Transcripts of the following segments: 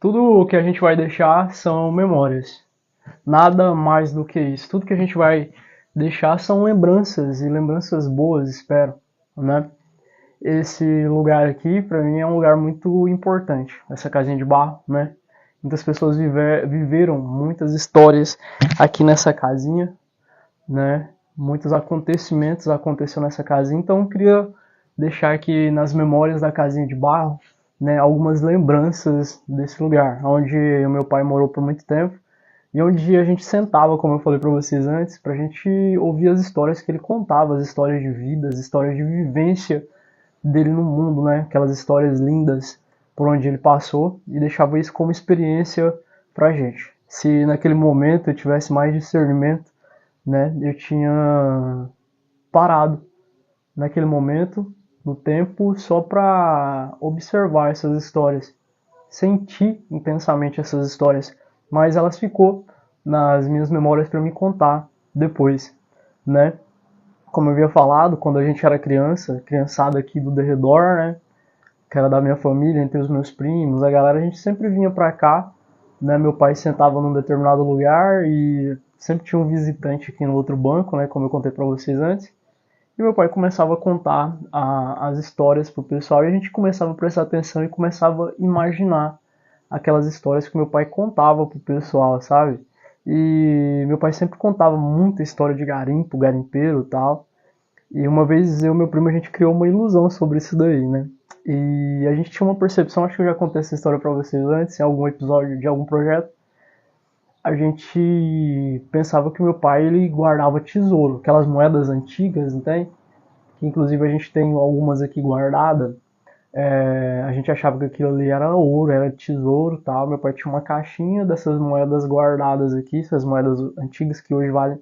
Tudo que a gente vai deixar são memórias. Nada mais do que isso. Tudo que a gente vai deixar são lembranças e lembranças boas, espero, né? Esse lugar aqui, para mim, é um lugar muito importante. Essa casinha de barro, né? Muitas pessoas viveram muitas histórias aqui nessa casinha, né? Muitos acontecimentos aconteceram nessa casinha, então eu queria deixar aqui nas memórias da casinha de barro, né, algumas lembranças desse lugar, onde o meu pai morou por muito tempo e onde a gente sentava, como eu falei para vocês antes, para a gente ouvir as histórias que ele contava, as histórias de vida, as histórias de vivência dele no mundo, né, aquelas histórias lindas por onde ele passou e deixava isso como experiência pra gente. Se naquele momento eu tivesse mais discernimento, né, eu tinha parado naquele momento, no tempo, só para observar essas histórias, sentir intensamente essas histórias, mas elas ficou nas minhas memórias para me contar depois, né? Como eu havia falado, quando a gente era criança, criançada aqui do derredor, né, que era da minha família, entre os meus primos, a galera, a gente sempre vinha para cá, né? Meu pai sentava num determinado lugar e sempre tinha um visitante aqui no outro banco, né, como eu contei para vocês antes. E meu pai começava a contar as histórias pro pessoal e a gente começava a prestar atenção e começava a imaginar aquelas histórias que meu pai contava pro pessoal, sabe? E meu pai sempre contava muita história de garimpo, garimpeiro e tal. E uma vez eu e meu primo a gente criou uma ilusão sobre isso daí, né? E a gente tinha uma percepção, acho que eu já contei essa história pra vocês antes, em algum episódio de algum projeto. A gente pensava que o meu pai ele guardava tesouro, aquelas moedas antigas, entende? Que inclusive a gente tem algumas aqui guardadas. A gente achava que aquilo ali era ouro, era tesouro e tal. Meu pai tinha uma caixinha dessas moedas guardadas aqui, essas moedas antigas que hoje valem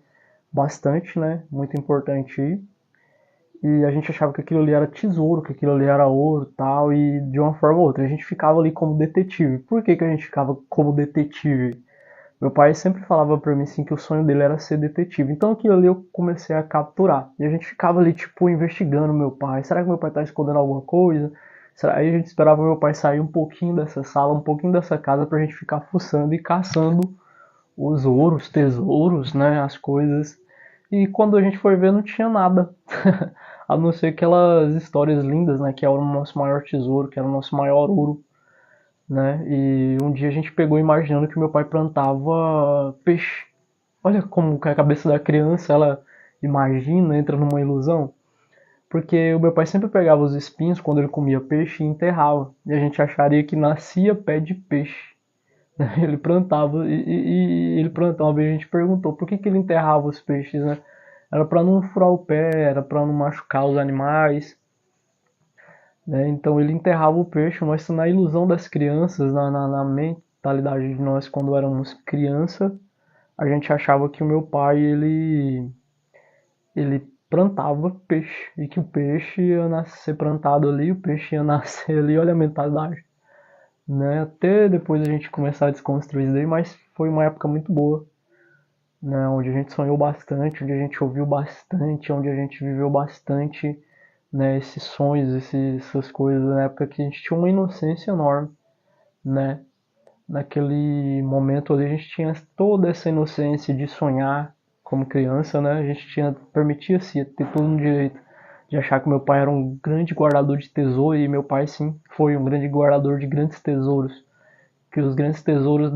bastante, né? Muito importante aí. E a gente achava que aquilo ali era tesouro, que aquilo ali era ouro e tal, e de uma forma ou outra. A gente ficava ali como detetive. Por que, que a gente ficava como detetive? Meu pai sempre falava pra mim assim que o sonho dele era ser detetive. Então aquilo ali eu comecei a capturar. E a gente ficava ali, tipo, investigando meu pai. Será que meu pai tá escondendo alguma coisa? Aí a gente esperava meu pai sair um pouquinho dessa sala, um pouquinho dessa casa pra gente ficar fuçando e caçando os ouros, tesouros, né? As coisas. E quando a gente foi ver, não tinha nada. A não ser aquelas histórias lindas, né? Que era o nosso maior tesouro, que era o nosso maior ouro, né? E um dia a gente pegou imaginando que meu pai plantava peixe. Olha como que a cabeça da criança, ela imagina, entra numa ilusão. Porque o meu pai sempre pegava os espinhos quando ele comia peixe e enterrava. E a gente acharia que nascia pé de peixe. Ele plantava e ele plantou. Uma vez a gente perguntou por que, que ele enterrava os peixes, né? Era para não furar o pé, era para não machucar os animais, né? Então ele enterrava o peixe, mas na ilusão das crianças, na mentalidade de nós quando éramos criança, a gente achava que o meu pai ele plantava peixe e que o peixe ia nascer plantado ali, o peixe ia nascer ali, olha a mentalidade, né? Até depois a gente começar a desconstruir isso daí, mas foi uma época muito boa, né? Onde a gente sonhou bastante, onde a gente ouviu bastante, onde a gente viveu bastante, né? Esses sonhos, essas coisas, na época que a gente tinha uma inocência enorme, né? Naquele momento ali a gente tinha toda essa inocência de sonhar como criança, né? A gente tinha permitia-se ter todo um direito de achar que meu pai era um grande guardador de tesouro e meu pai sim foi um grande guardador de grandes tesouros, que os grandes tesouros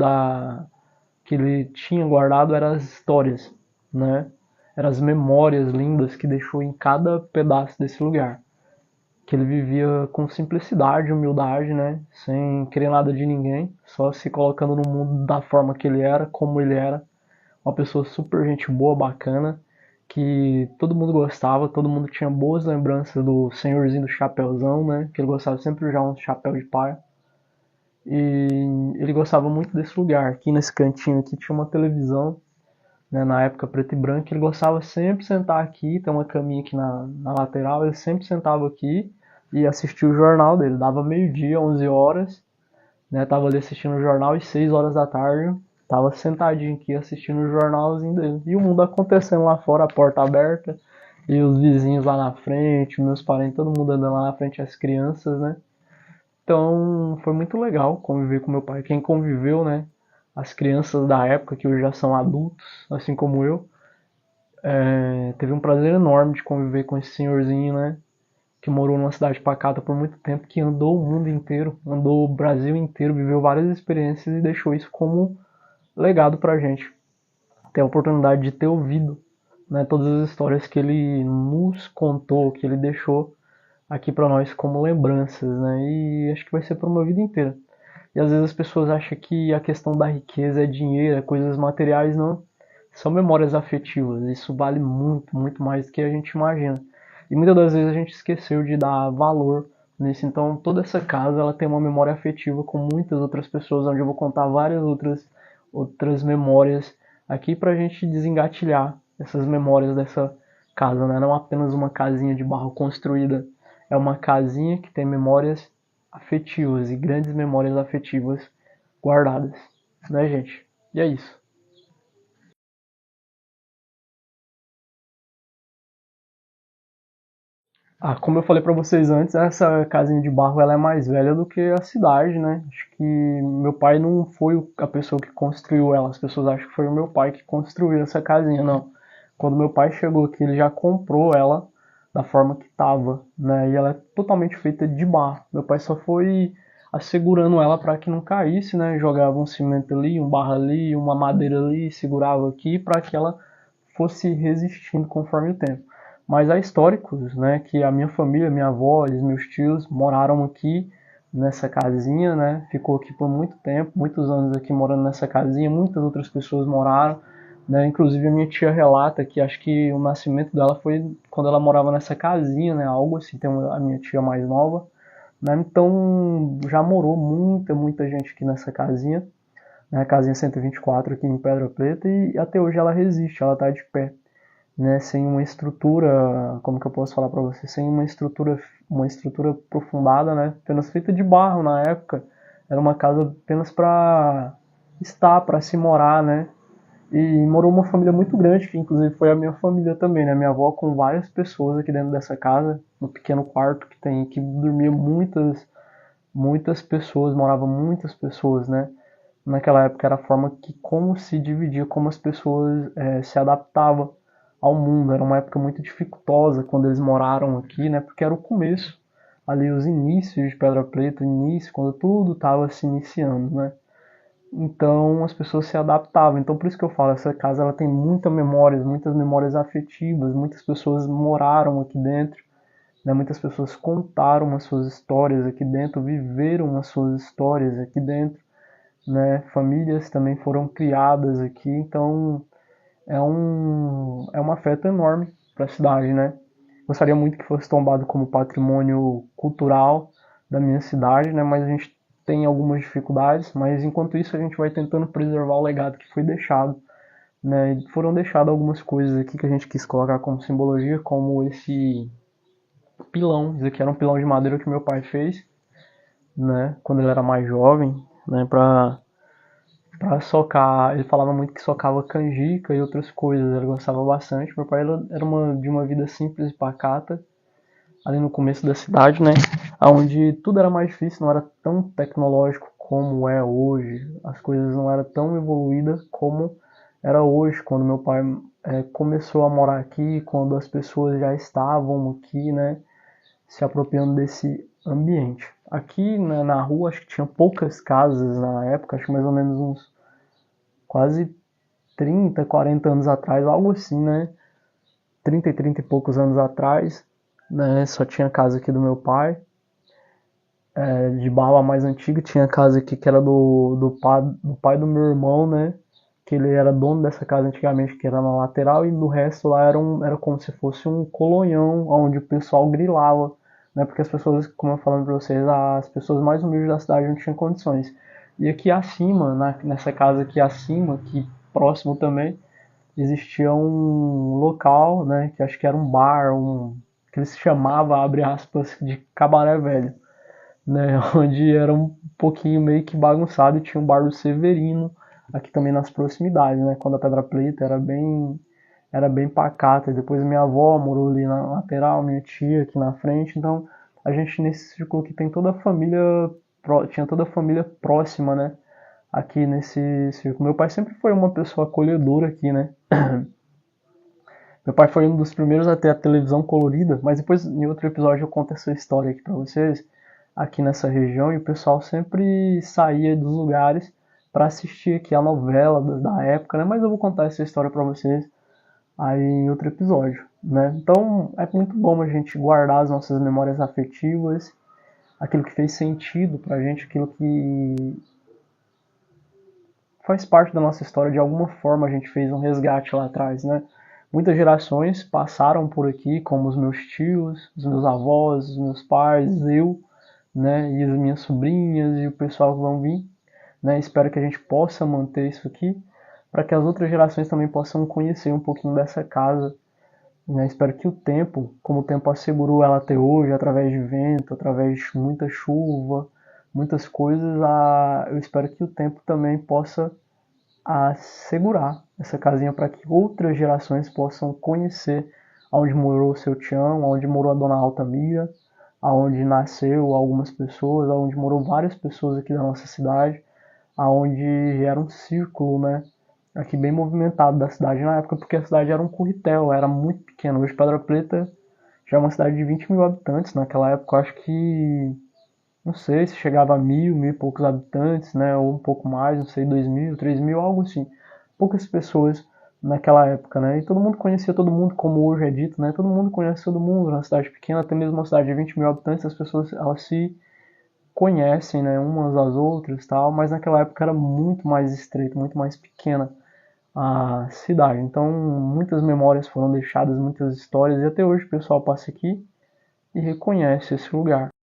que ele tinha guardado eram as histórias, né? Eram as memórias lindas que deixou em cada pedaço desse lugar. Que ele vivia com simplicidade, humildade, né? Sem querer nada de ninguém, só se colocando no mundo da forma que ele era, como ele era. Uma pessoa super gente boa, bacana, que todo mundo gostava, todo mundo tinha boas lembranças do senhorzinho do chapéuzão, né? Que ele gostava sempre de usar um chapéu de palha. E ele gostava muito desse lugar. Aqui nesse cantinho aqui tinha uma televisão, né, na época preto e branco. Ele gostava sempre de sentar aqui, tem uma caminha aqui na lateral, ele sempre sentava aqui e assistia o jornal dele. Dava meio-dia, 11 horas, né, tava ali assistindo o jornal e 6 horas da tarde tava sentadinho aqui assistindo o jornalzinho dele. E o mundo acontecendo lá fora, a porta aberta, e os vizinhos lá na frente, meus parentes, todo mundo andando lá na frente, as crianças, né? Então foi muito legal conviver com meu pai. Quem conviveu, né? As crianças da época, que hoje já são adultos, assim como eu, teve um prazer enorme de conviver com esse senhorzinho, né? Que morou numa cidade pacata por muito tempo, que andou o mundo inteiro, andou o Brasil inteiro, viveu várias experiências e deixou isso como legado pra gente. Ter a oportunidade de ter ouvido, né, todas as histórias que ele nos contou, que ele deixou aqui pra nós como lembranças, né? E acho que vai ser para uma vida inteira. E às vezes as pessoas acham que a questão da riqueza é dinheiro, é coisas materiais, não. São memórias afetivas. Isso vale muito, muito mais do que a gente imagina. E muitas das vezes a gente esqueceu de dar valor nisso. Então toda essa casa ela tem uma memória afetiva com muitas outras pessoas, onde eu vou contar várias outras memórias aqui pra gente desengatilhar essas memórias dessa casa, né? Não apenas uma casinha de barro construída, é uma casinha que tem memórias afetivas e grandes memórias afetivas guardadas, né, gente? E é isso. Ah, como eu falei pra vocês antes, essa casinha de barro ela é mais velha do que a cidade, né? Acho que meu pai não foi a pessoa que construiu ela. As pessoas acham que foi o meu pai que construiu essa casinha, não. Quando meu pai chegou aqui, ele já comprou ela da forma que tava, né? E ela é totalmente feita de barro. Meu pai só foi assegurando ela para que não caísse, né? Jogava um cimento ali, um barro ali, uma madeira ali, segurava aqui para que ela fosse resistindo conforme o tempo. Mas há históricos, né, que a minha família, minha avó, e meus tios moraram aqui nessa casinha, né, ficou aqui por muito tempo, muitos anos aqui morando nessa casinha, muitas outras pessoas moraram, né, inclusive a minha tia relata que acho que o nascimento dela foi quando ela morava nessa casinha, né, algo assim, tem a minha tia mais nova, né, então já morou muita gente aqui nessa casinha, né, a casinha 124 aqui em Pedra Preta, e até hoje ela resiste, ela está de pé, né, sem uma estrutura, como que eu posso falar para você, sem uma estrutura aprofundada, né, apenas feita de barro na época, era uma casa apenas para estar, para se morar, né, e morou uma família muito grande, que inclusive foi a minha família também, né, minha avó com várias pessoas aqui dentro dessa casa, no pequeno quarto que tem, que dormia muitas pessoas, moravam muitas pessoas, né, naquela época era a forma que como se dividia, como as pessoas se adaptavam ao mundo. Era uma época muito dificultosa quando eles moraram aqui, né? Porque era o começo, ali os inícios de Pedra Preta, o início, quando tudo estava se iniciando, né? Então as pessoas se adaptavam. Então por isso que eu falo, essa casa ela tem muitas memórias afetivas, muitas pessoas moraram aqui dentro, né? Muitas pessoas contaram as suas histórias aqui dentro, viveram as suas histórias aqui dentro, né? Famílias também foram criadas aqui, então é um afeto enorme para a cidade, né? Gostaria muito que fosse tombado como patrimônio cultural da minha cidade, né? Mas a gente tem algumas dificuldades, mas enquanto isso a gente vai tentando preservar o legado que foi deixado, né? Foram deixadas algumas coisas aqui que a gente quis colocar como simbologia, como esse pilão, isso aqui era um pilão de madeira que meu pai fez, né? Quando ele era mais jovem, né? Para socar, ele falava muito que socava canjica e outras coisas, ele gostava bastante. Meu pai era de uma vida simples e pacata, ali no começo da cidade, né? Onde tudo era mais difícil, não era tão tecnológico como é hoje, as coisas não eram tão evoluídas como era hoje, quando meu pai começou a morar aqui, quando as pessoas já estavam aqui, né? Se apropriando desse ambiente. Aqui né, na rua, acho que tinha poucas casas na época, acho que mais ou menos uns quase 30, 40 anos atrás, algo assim, né? 30 e poucos anos atrás, né? Só tinha casa aqui do meu pai, de barro mais antiga, tinha casa aqui que era do pai do meu irmão, né? Que ele era dono dessa casa antigamente, que era na lateral, e no resto lá era como se fosse um colonhão, onde o pessoal grilava, né? Porque as pessoas, como eu falando pra vocês, as pessoas mais humildes da cidade não tinham condições. E aqui acima, nessa casa aqui acima, aqui próximo também, existia um local, né, que acho que era um bar, que eles chamavam, abre aspas, de cabaré velho, né, onde era um pouquinho meio que bagunçado e tinha um bar do Severino aqui também nas proximidades, né, quando a Pedra Preta era bem pacata. E depois minha avó morou ali na lateral, minha tia aqui na frente, então a gente nesse círculo aqui tem toda a família, tinha toda a família próxima, né? Aqui nesse círculo. Meu pai sempre foi uma pessoa acolhedora aqui, né? Meu pai foi um dos primeiros a ter a televisão colorida, mas depois em outro episódio eu conto essa história aqui pra vocês, aqui nessa região, e o pessoal sempre saía dos lugares para assistir aqui a novela da época, né? Mas eu vou contar essa história pra vocês aí em outro episódio, né? Então é muito bom a gente guardar as nossas memórias afetivas, aquilo que fez sentido pra gente, aquilo que faz parte da nossa história, de alguma forma a gente fez um resgate lá atrás, né? Muitas gerações passaram por aqui, como os meus tios, os meus avós, os meus pais, eu, né, e as minhas sobrinhas e o pessoal que vão vir, né? Espero que a gente possa manter isso aqui, para que as outras gerações também possam conhecer um pouquinho dessa casa, né? Espero que o tempo, como o tempo assegurou ela até hoje, através de vento, através de muita chuva, muitas coisas, eu espero que o tempo também possa assegurar essa casinha para que outras gerações possam conhecer onde morou o seu Tião, onde morou a Dona Altamira, aonde nasceu algumas pessoas, aonde morou várias pessoas aqui da nossa cidade, aonde era um círculo, né, aqui bem movimentado da cidade na época, porque a cidade era um curritel, era muito pequena. Hoje Pedra Preta já é uma cidade de 20 mil habitantes. Naquela época eu acho que, não sei se chegava a mil e poucos habitantes, né, ou um pouco mais, não sei, 2.000, 3.000, algo assim. Poucas pessoas naquela época, né, e todo mundo conhecia todo mundo, como hoje é dito, né, todo mundo conhece todo mundo na cidade pequena, até mesmo uma cidade de 20 mil habitantes, as pessoas, elas se conhecem, né, umas às outras, tal, mas naquela época era muito mais estreito, muito mais pequena a cidade. Então, muitas memórias foram deixadas, muitas histórias, e até hoje o pessoal passa aqui e reconhece esse lugar.